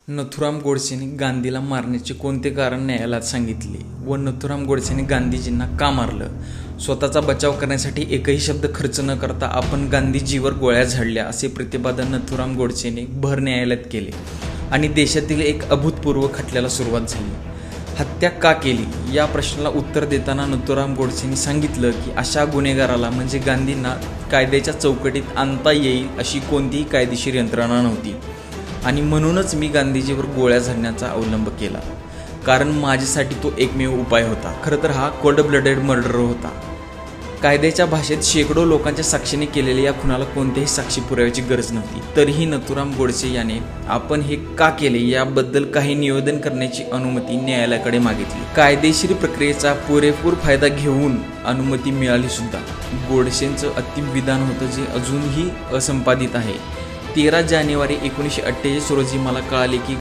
नथुराम गोडसेने गांधीला मारण्याचे कोणते कारण न्यायालयात सांगितले व नथुराम गोडसेने गांधीजींना का मारलं? स्वतःचा बचाव करण्यासाठी एकही शब्द खर्च न करता आपण गांधीजीवर गोळ्या झाडल्या असे प्रतिपादन नथुराम गोडसेने भर न्यायालयात केले आणि देशातील एक अभूतपूर्व खटल्याला सुरुवात झाली. हत्या का केली या प्रश्नाला उत्तर देताना नथुराम गोडसेंनी सांगितलं की अशा गुन्हेगाराला म्हणजे गांधींना कायद्याच्या चौकटीत आणता येईल अशी कोणतीही कायदेशीर यंत्रणा नव्हती आणि म्हणूनच मी गांधीजीवर गोळ्या झाडण्याचा अवलंब केला, कारण माझ्यासाठी तो एकमेव उपाय होता. खरं तर हा कोल्ड ब्लडेड मर्डर होता. कायद्याच्या भाषेत शेकडो लोकांच्या साक्षीने केलेल्या या खुनाला कोणत्याही साक्षी पुराव्याची गरज नव्हती. तरीही नथुराम गोडसे याने आपण हे का केले याबद्दल काही निवेदन करण्याची अनुमती न्यायालयाकडे मागितली. कायदेशीर प्रक्रियेचा पुरेपूर फायदा घेऊन अनुमती मिळाली सुद्धा. गोडसेंचं अंतिम विधान होतं जे अजूनही असंपादित आहे. 13 जानेवारी 1948 रोजी मला कळाले की